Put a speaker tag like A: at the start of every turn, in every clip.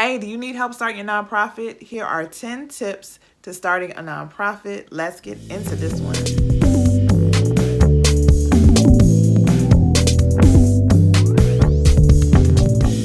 A: Hey, do you need help starting your nonprofit? Here are 10 tips to starting a nonprofit. Let's get into this one.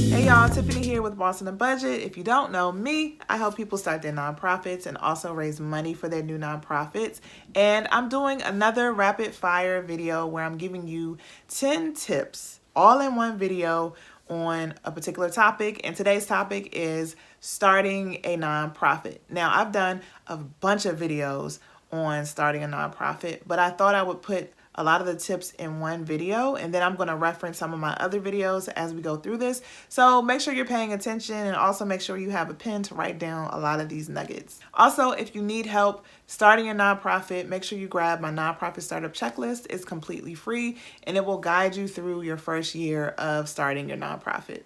A: Hey y'all, Tiffany here with Boss on a Budget. If you don't know me, I help people start their nonprofits and also raise money for their new nonprofits. And I'm doing another rapid fire video where I'm giving you 10 tips all in one video on a particular topic. And today's topic is starting a nonprofit. Now, I've done a bunch of videos on starting a nonprofit, but I thought I would put a lot of the tips in one video, and then I'm going to reference some of my other videos as we go through this. So make sure you're paying attention, and also make sure you have a pen to write down a lot of these nuggets. Also, if you need help starting a nonprofit, make sure you grab my nonprofit startup checklist. It's completely free, and it will guide you through your first year of starting your nonprofit.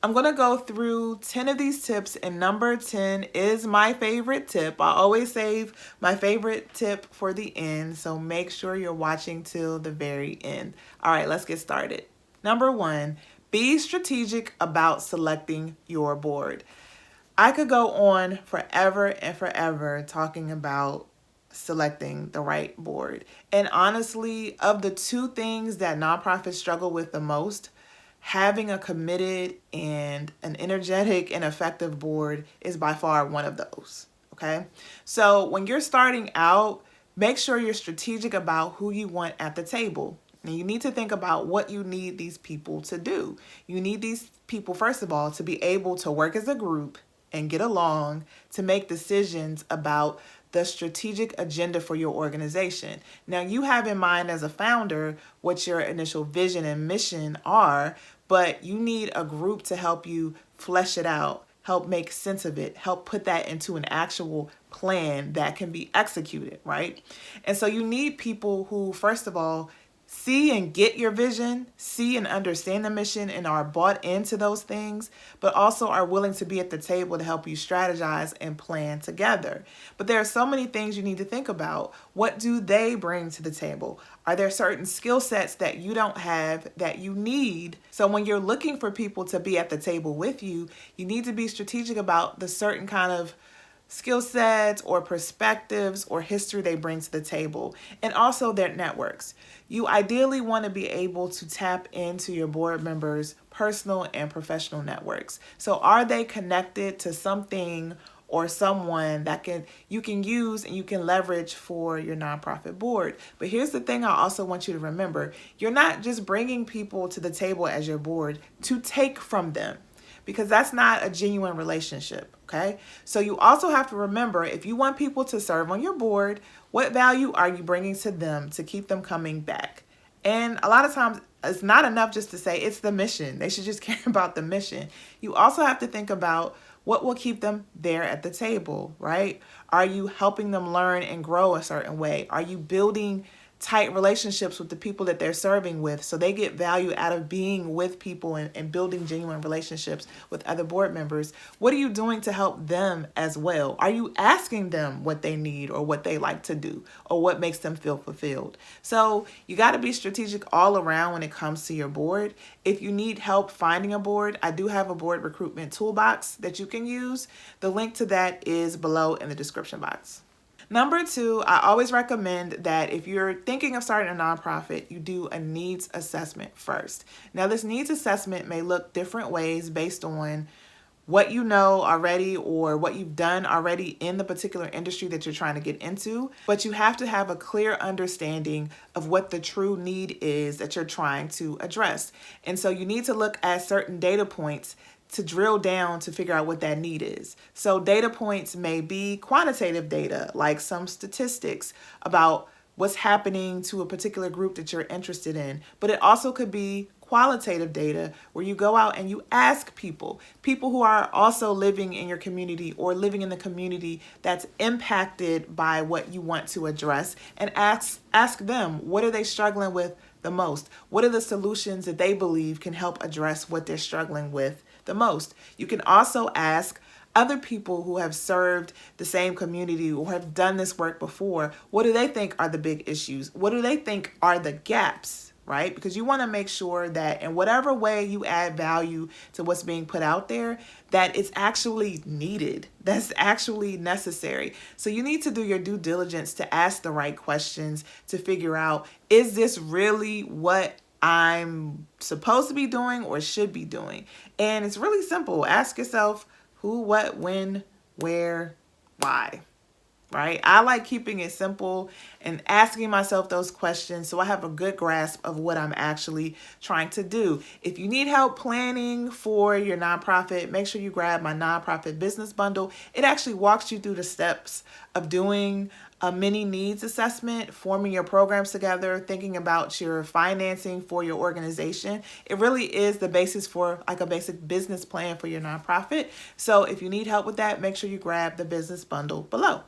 A: I'm going to go through 10 of these tips, and number 10 is my favorite tip. I always save my favorite tip for the end, so make sure you're watching till the very end. All right, let's get started. Number 1, be strategic about selecting your board. I could go on forever and forever talking about selecting the right board. And honestly, of the two things that nonprofits struggle with the most, having a committed and an energetic and effective board is by far one of those, okay? So when you're starting out, make sure you're strategic about who you want at the table. And you need to think about what you need these people to do. You need these people, first of all, to be able to work as a group and get along to make decisions about the strategic agenda for your organization. Now, you have in mind as a founder what your initial vision and mission are, but you need a group to help you flesh it out, help make sense of it, help put that into an actual plan that can be executed, right? And so you need people who, first of all, see and get your vision, see and understand the mission, and are bought into those things, but also are willing to be at the table to help you strategize and plan together. But there are so many things you need to think about. What do they bring to the table? Are there certain skill sets that you don't have that you need? So when you're looking for people to be at the table with you, you need to be strategic about the certain kind of skill sets or perspectives or history they bring to the table, and also their networks. You ideally want to be able to tap into your board members' personal and professional networks. So are they connected to something or someone that you can use and you can leverage for your nonprofit board? But here's the thing I also want you to remember. You're not just bringing people to the table as your board to take from them, because that's not a genuine relationship, okay? So you also have to remember, if you want people to serve on your board, what value are you bringing to them to keep them coming back? And a lot of times, it's not enough just to say it's the mission. They should just care about the mission. You also have to think about what will keep them there at the table, right? Are you helping them learn and grow a certain way? Are you building tight relationships with the people that they're serving with so they get value out of being with people and building genuine relationships with other board members? What are you doing to help them as well? Are you asking them what they need or what they like to do or what makes them feel fulfilled? So you got to be strategic all around when it comes to your board. If you need help finding a board, I do have a board recruitment toolbox that you can use. The link to that is below in the description box. Number 2, I always recommend that if you're thinking of starting a nonprofit, you do a needs assessment first. Now, this needs assessment may look different ways based on what you know already or what you've done already in the particular industry that you're trying to get into, but you have to have a clear understanding of what the true need is that you're trying to address. And so you need to look at certain data points to drill down to figure out what that need is. So data points may be quantitative data, like some statistics about what's happening to a particular group that you're interested in, but it also could be qualitative data where you go out and you ask people who are also living in your community or living in the community that's impacted by what you want to address, and ask them, what are they struggling with the most? What are the solutions that they believe can help address what they're struggling with the most? You can also ask other people who have served the same community or have done this work before, what do they think are the big issues? What do they think are the gaps right? Because you want to make sure that in whatever way you add value to what's being put out there, that it's actually needed, that's actually necessary. So you need to do your due diligence to ask the right questions to figure out, is this really what I'm supposed to be doing or should be doing? And it's really simple. Ask yourself who, what, when, where, why. Right? I like keeping it simple and asking myself those questions so I have a good grasp of what I'm actually trying to do. If you need help planning for your nonprofit, make sure you grab my nonprofit business bundle. It actually walks you through the steps of doing a mini needs assessment, forming your programs together, thinking about your financing for your organization. It really is the basis for like a basic business plan for your nonprofit. So if you need help with that, make sure you grab the business bundle below.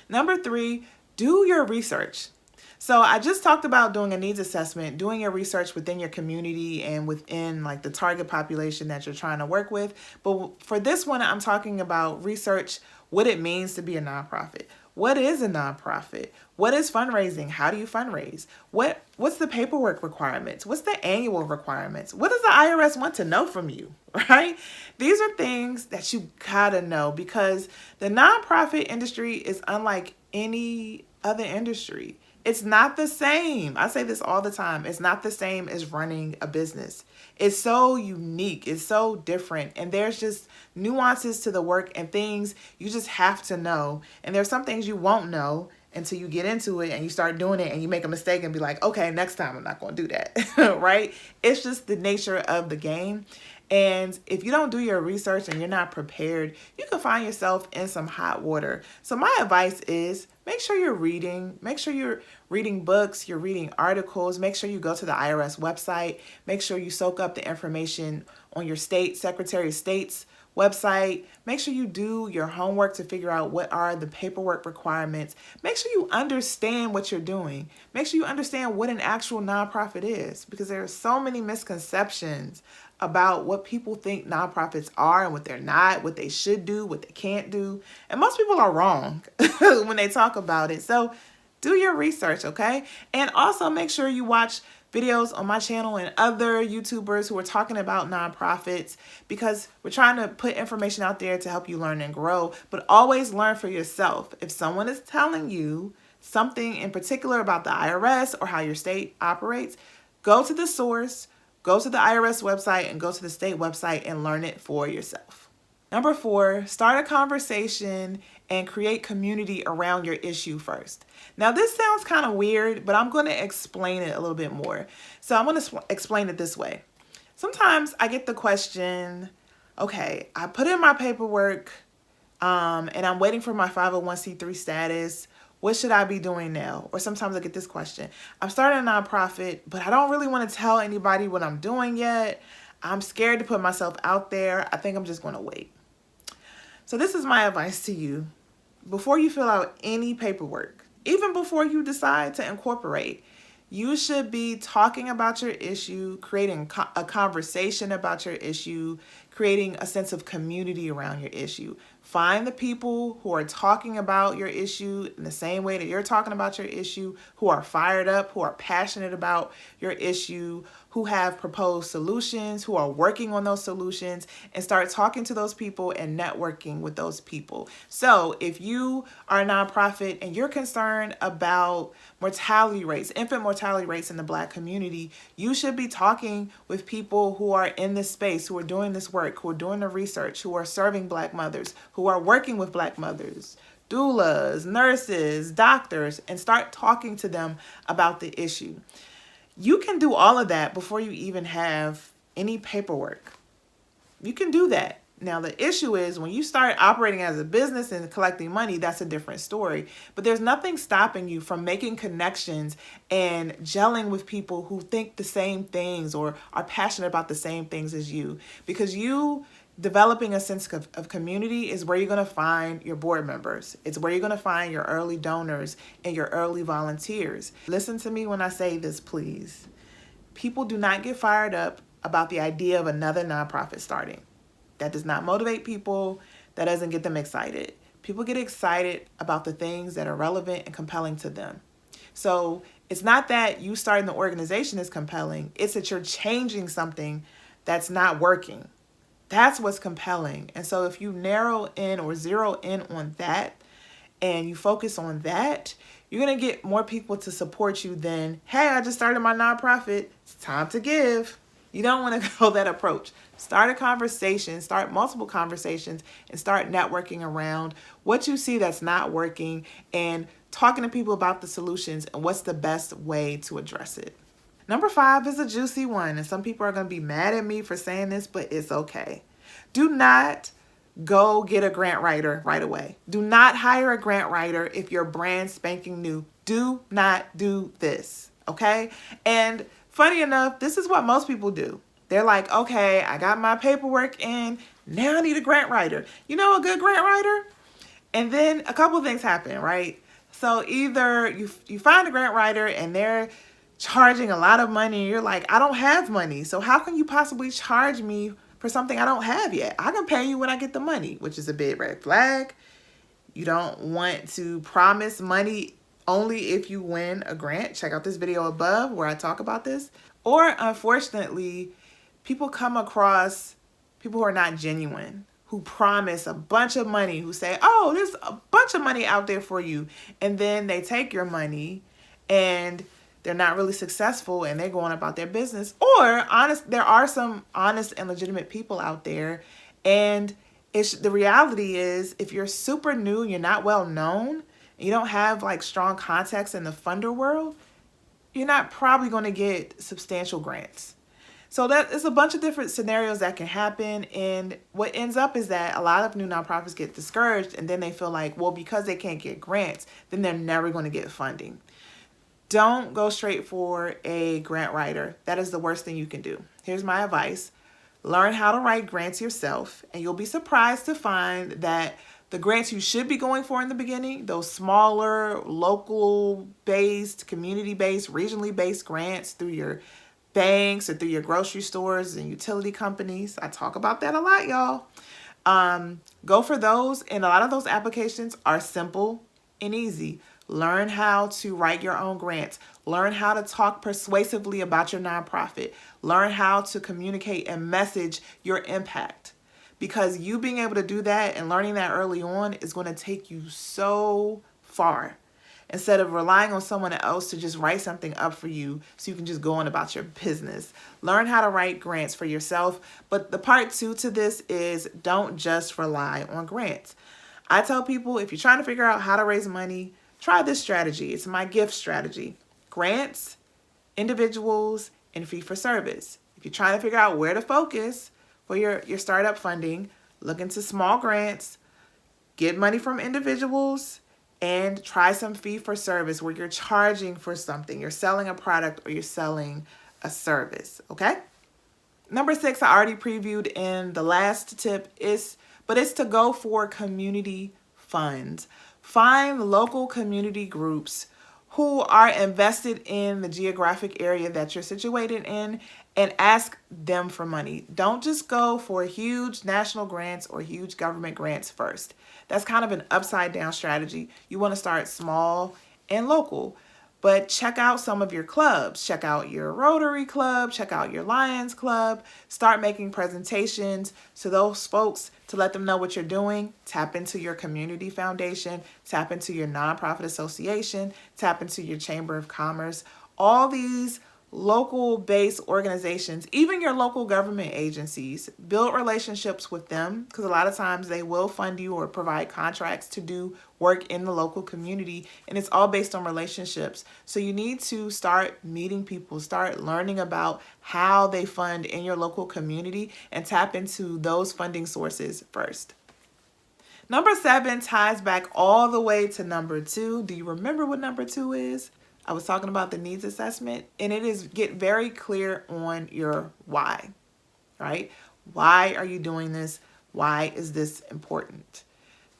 A: Number 3, do your research. So I just talked about doing a needs assessment, doing your research within your community and within like the target population that you're trying to work with. But for this one, I'm talking about research what it means to be a nonprofit. What is a nonprofit? What is fundraising? How do you fundraise? What's the paperwork requirements? What's the annual requirements? What does the IRS want to know from you, right? These are things that you gotta know because the nonprofit industry is unlike any other industry. It's not the same. I say this all the time. It's not the same as running a business. It's so unique. It's so different. And there's just nuances to the work and things you just have to know. And there's some things you won't know until you get into it and you start doing it and you make a mistake and be like, okay, next time I'm not going to do that, right? It's just the nature of the game. And if you don't do your research and you're not prepared, you can find yourself in some hot water. So my advice is make sure you're reading, make sure you're reading books, you're reading articles, make sure you go to the IRS website, make sure you soak up the information on your state, Secretary of State's website. Make sure you do your homework to figure out what are the paperwork requirements. Make sure you understand what you're doing. Make sure you understand what an actual nonprofit is because there are so many misconceptions about what people think nonprofits are and what they're not, what they should do, what they can't do. And most people are wrong when they talk about it. So do your research, okay? And also make sure you watch videos on my channel and other YouTubers who are talking about nonprofits because we're trying to put information out there to help you learn and grow, but always learn for yourself. If someone is telling you something in particular about the IRS or how your state operates, go to the source, go to the IRS website and go to the state website and learn it for yourself. Number 4, start a conversation and create community around your issue first. Now this sounds kind of weird, but I'm going to explain it a little bit more. So I'm going to explain it this way. Sometimes I get the question, okay, I put in my paperwork and I'm waiting for my 501c3 status. What should I be doing now? Or sometimes I get this question. I'm starting a nonprofit, but I don't really want to tell anybody what I'm doing yet. I'm scared to put myself out there. I think I'm just going to wait. So this is my advice to you. Before you fill out any paperwork, even before you decide to incorporate, you should be talking about your issue, creating a conversation about your issue, creating a sense of community around your issue. Find the people who are talking about your issue in the same way that you're talking about your issue, who are fired up, who are passionate about your issue, who have proposed solutions, who are working on those solutions, and start talking to those people and networking with those people. So if you are a nonprofit and you're concerned about mortality rates, infant mortality rates in the Black community, you should be talking with people who are in this space, who are doing this work, who are doing the research, who are serving Black mothers, who are working with Black mothers, doulas, nurses, doctors, and start talking to them about the issue. You can do all of that before you even have any paperwork. You can do that. Now, the issue is when you start operating as a business and collecting money, that's a different story. But there's nothing stopping you from making connections and gelling with people who think the same things or are passionate about the same things as you. Because you developing a sense of community is where you're going to find your board members. It's where you're going to find your early donors and your early volunteers. Listen to me when I say this, please. People do not get fired up about the idea of another nonprofit starting. That does not motivate people. That doesn't get them excited. People get excited about the things that are relevant and compelling to them. So It's not that you starting the organization is compelling. It's that you're changing something that's not working. That's what's compelling. And so if you narrow in or zero in on that and you focus on that, you're going to get more people to support you than, hey, I just started my nonprofit. It's time to give. You don't want to go that approach. Start a conversation, start multiple conversations, and start networking around what you see that's not working and talking to people about the solutions and what's the best way to address it. Number 5 is a juicy one, and some people are going to be mad at me for saying this, but it's okay. Do not go get a grant writer right away. Do not hire a grant writer if you're brand spanking new. Do not do this, okay? And funny enough, this is what most people do. They're like, okay, I got my paperwork in. Now I need a grant writer. You know a good grant writer? And then a couple of things happen, right? So either you find a grant writer and they're charging a lot of money. And you're like, I don't have money. So how can you possibly charge me for something I don't have yet? I can pay you when I get the money, which is a big red flag. You don't want to promise money only if you win a grant. Check out this video above where I talk about this. Or unfortunately, people come across people who are not genuine, who promise a bunch of money, who say, oh, there's a bunch of money out there for you. And then they take your money and they're not really successful and they're going about their business. Or there are some honest and legitimate people out there. And the reality is, if you're super new, you're not well known, and you don't have like strong contacts in the funder world, you're not probably going to get substantial grants. So that is a bunch of different scenarios that can happen. And what ends up is that a lot of new nonprofits get discouraged, and then they feel like, well, because they can't get grants, then they're never going to get funding. Don't go straight for a grant writer. That is the worst thing you can do. Here's my advice. Learn how to write grants yourself, and you'll be surprised to find that the grants you should be going for in the beginning, those smaller, local-based, community-based, regionally-based grants through your banks or through your grocery stores and utility companies. I talk about that a lot, y'all. Go for those, and a lot of those applications are simple and easy. Learn how to write your own grants. Learn how to talk persuasively about your nonprofit. Learn how to communicate and message your impact. Because you being able to do that and learning that early on is going to take you so far. Instead of relying on someone else to just write something up for you so you can just go on about your business. Learn how to write grants for yourself. But the part 2 to this is don't just rely on grants. I tell people, if you're trying to figure out how to raise money, try this strategy. It's my gift strategy. Grants, individuals, and fee for service. If you're trying to figure out where to focus for your startup funding, look into small grants, get money from individuals, and try some fee for service where you're charging for something. You're selling a product or you're selling a service, okay? Number 6, I already previewed in the last tip, it's to go for community funds. Find local community groups who are invested in the geographic area that you're situated in and ask them for money. Don't just go for huge national grants or huge government grants first. That's kind of an upside down strategy. You want to start small and local. But check out some of your clubs. Check out your Rotary Club. Check out your Lions Club. Start making presentations to those folks to let them know what you're doing. Tap into your community foundation. Tap into your nonprofit association. Tap into your Chamber of Commerce. All these local-based organizations, even your local government agencies, build relationships with them because a lot of times they will fund you or provide contracts to do work in the local community, and it's all based on relationships. So you need to start meeting people, start learning about how they fund in your local community, and tap into those funding sources first. Number 7 ties back all the way to number 2. Do you remember what number 2 is? I was talking about the needs assessment, and it is get very clear on your why, right? Why are you doing this? Why is this important?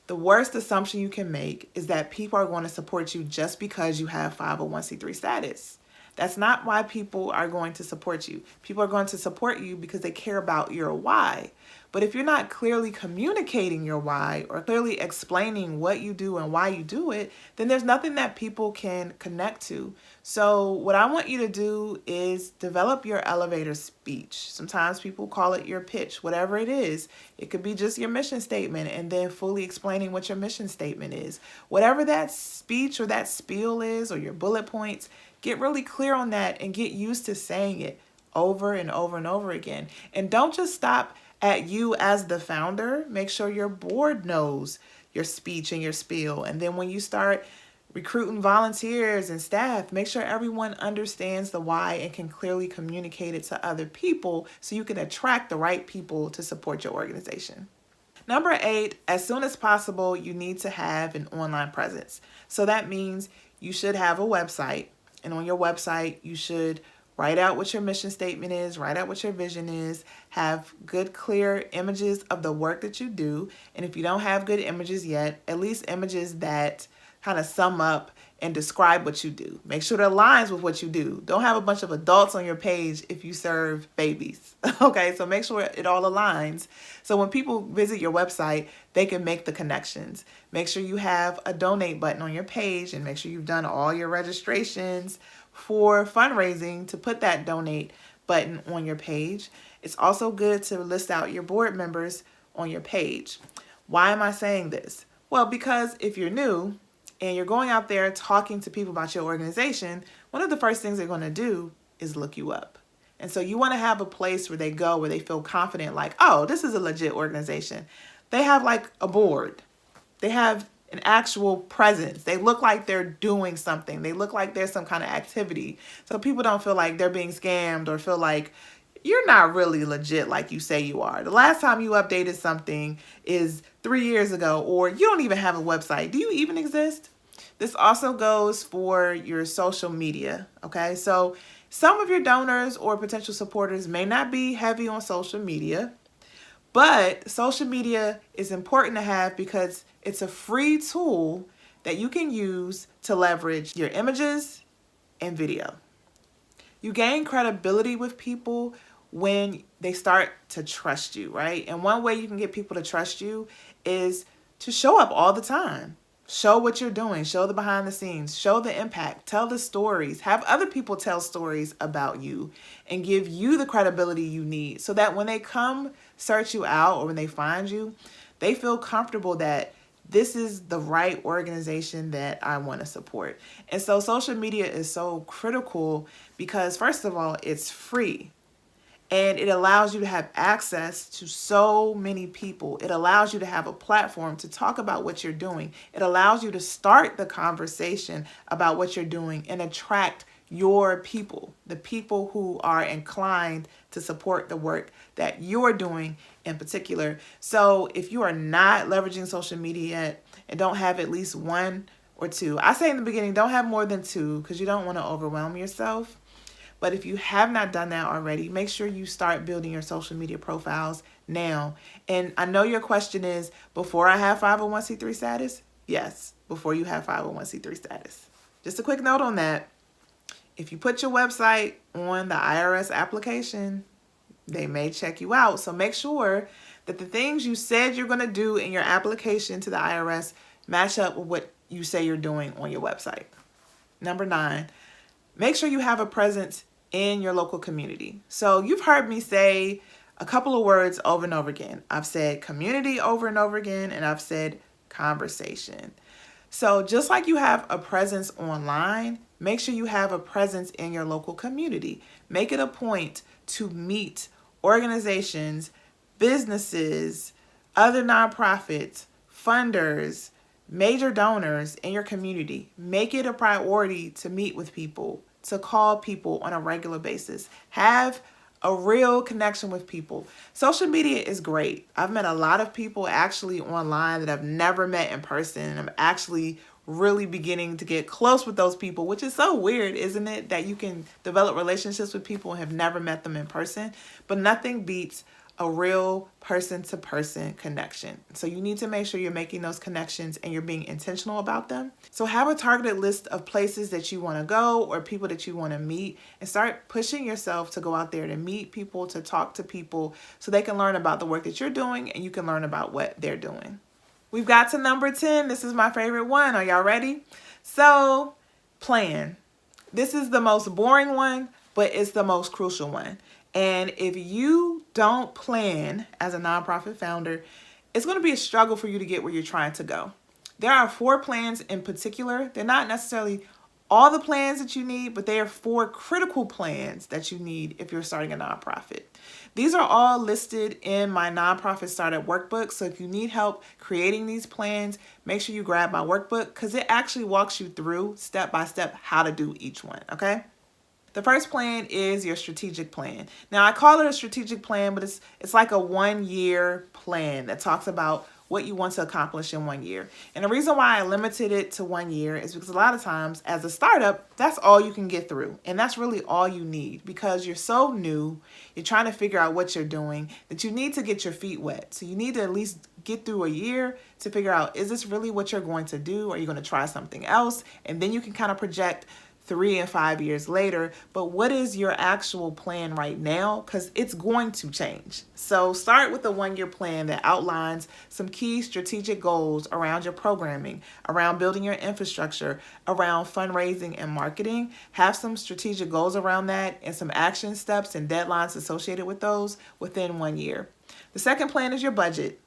A: The worst assumption you can make is that people are going to support you just because you have 501c3 status. That's not why people are going to support you. People are going to support you because they care about your why. But if you're not clearly communicating your why or clearly explaining what you do and why you do it, then there's nothing that people can connect to. So what I want you to do is develop your elevator speech. Sometimes people call it your pitch, whatever it is. It could be just your mission statement and then fully explaining what your mission statement is. Whatever that speech or that spiel is, or your bullet points, get really clear on that and get used to saying it over and over and over again. And don't just stop at you as the founder. Make sure your board knows your speech and your spiel. And then when you start recruiting volunteers and staff, make sure everyone understands the why and can clearly communicate it to other people so you can attract the right people to support your organization. Number 8, as soon as possible, you need to have an online presence. So that means you should have a website, and on your website, you should write out what your mission statement is, write out what your vision is, have good, clear images of the work that you do. And if you don't have good images yet, at least images that kind of sum up and describe what you do. Make sure it aligns with what you do. Don't have a bunch of adults on your page if you serve babies. Okay, so make sure it all aligns. So when people visit your website, they can make the connections. Make sure you have a donate button on your page, and make sure you've done all your registrations for fundraising to put that donate button on your page. It's also good to list out your board members on your page. Why am I saying this? Well, because if you're new and you're going out there talking to people about your organization, one of the first things they're going to do is look you up. And so you want to have a place where they go, where they feel confident, like, oh, this is a legit organization. They have like a board. They have an actual presence. They look like they're doing something. They look like there's some kind of activity. So people don't feel like they're being scammed or feel like you're not really legit like you say you are. The last time you updated something is 3 years ago, or you don't even have a website. Do you even exist? This also goes for your social media, okay? So some of your donors or potential supporters may not be heavy on social media, but social media is important to have because it's a free tool that you can use to leverage your images and video. You gain credibility with people when they start to trust you, right? And one way you can get people to trust you is to show up all the time. Show what you're doing, show the behind the scenes, show the impact, tell the stories, have other people tell stories about you and give you the credibility you need so that when they come search you out or when they find you, they feel comfortable that this is the right organization that I want to support. And so social media is so critical because, first of all, it's free. And it allows you to have access to so many people. It allows you to have a platform to talk about what you're doing. It allows you to start the conversation about what you're doing and attract your people, the people who are inclined to support the work that you're doing in particular. So if you are not leveraging social media yet and don't have at least 1 or 2, I say in the beginning, don't have more than 2 because you don't want to overwhelm yourself. But if you have not done that already, make sure you start building your social media profiles now. And I know your question is, before I have 501c3 status? Yes, before you have 501c3 status. Just a quick note on that. If you put your website on the IRS application, they may check you out. So make sure that the things you said you're going to do in your application to the IRS match up with what you say you're doing on your website. Number 9, make sure you have a presence in your local community. So you've heard me say a couple of words over and over again. I've said community over and over again, and I've said conversation. So just like you have a presence online, make sure you have a presence in your local community. Make it a point to meet organizations, businesses, other nonprofits, funders, major donors in your community. Make it a priority to meet with people, to call people on a regular basis. Have a real connection with people. Social media is great. I've met a lot of people actually online that I've never met in person, and I'm actually really beginning to get close with those people, which is so weird, isn't it? That you can develop relationships with people and have never met them in person. But nothing beats a real person-to-person connection. So you need to make sure you're making those connections and you're being intentional about them. So have a targeted list of places that you want to go or people that you want to meet, and start pushing yourself to go out there to meet people, to talk to people, so they can learn about the work that you're doing and you can learn about what they're doing. We've got to number 10. This is my favorite one. Are y'all ready? So, plan. This is the most boring one, but it's the most crucial one. And if you don't plan as a nonprofit founder, it's going to be a struggle for you to get where you're trying to go. There are 4 plans in particular. They're not necessarily all the plans that you need, but they are 4 critical plans that you need if you're starting a nonprofit. These are all listed in my nonprofit startup workbook. So if you need help creating these plans, make sure you grab my workbook, because it actually walks you through step by step how to do each one. Okay. The first plan is your strategic plan. Now, I call it a strategic plan, but it's like a 1-year plan that talks about what you want to accomplish in 1 year. And the reason why I limited it to 1 year is because a lot of times as a startup, that's all you can get through. And that's really all you need, because you're so new, you're trying to figure out what you're doing, that you need to get your feet wet. So you need to at least get through a year to figure out, is this really what you're going to do? Are you going to try something else? And then you can kind of project 3 and 5 years later, but what is your actual plan right now? Because it's going to change. So start with a 1-year plan that outlines some key strategic goals around your programming, around building your infrastructure, around fundraising and marketing. Have some strategic goals around that and some action steps and deadlines associated with those within 1 year. The second plan is your budget.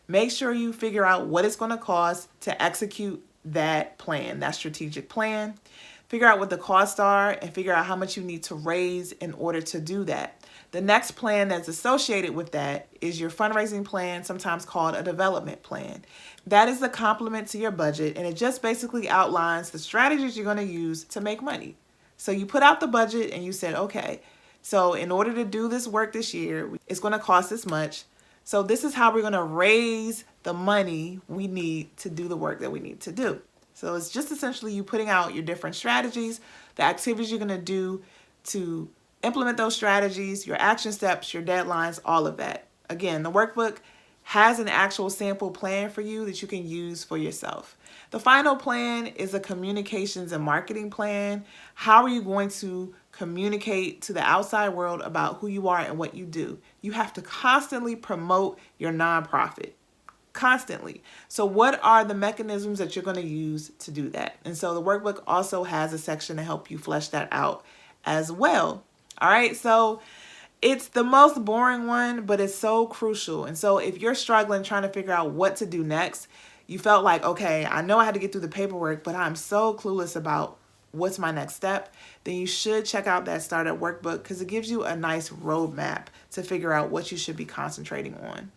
A: Make sure you figure out what it's going to cost to execute that plan, that strategic plan. Figure out what the costs are and figure out how much you need to raise in order to do that. The next plan that's associated with that is your fundraising plan, sometimes called a development plan. That is the complement to your budget, and it just basically outlines the strategies you're going to use to make money. So you put out the budget and you said, okay, so in order to do this work this year, it's going to cost this much. So this is how we're going to raise the money we need to do the work that we need to do. So it's just essentially you putting out your different strategies, the activities you're going to do to implement those strategies, your action steps, your deadlines, all of that. Again, the workbook has an actual sample plan for you that you can use for yourself. The final plan is a communications and marketing plan. How are you going to communicate to the outside world about who you are and what you do? You have to constantly promote your nonprofit. Constantly. So what are the mechanisms that you're going to use to do that? And so the workbook also has a section to help you flesh that out as well. All right. So it's the most boring one, but it's so crucial. And so if you're struggling trying to figure out what to do next, you felt like, okay, I know I had to get through the paperwork, but I'm so clueless about what's my next step, then you should check out that startup workbook, because it gives you a nice roadmap to figure out what you should be concentrating on.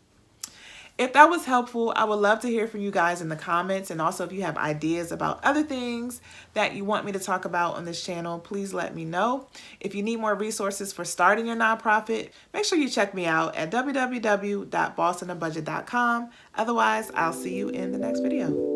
A: If that was helpful, I would love to hear from you guys in the comments. And also if you have ideas about other things that you want me to talk about on this channel, please let me know. If you need more resources for starting your nonprofit, make sure you check me out at www.bossonabudget.com. Otherwise, I'll see you in the next video.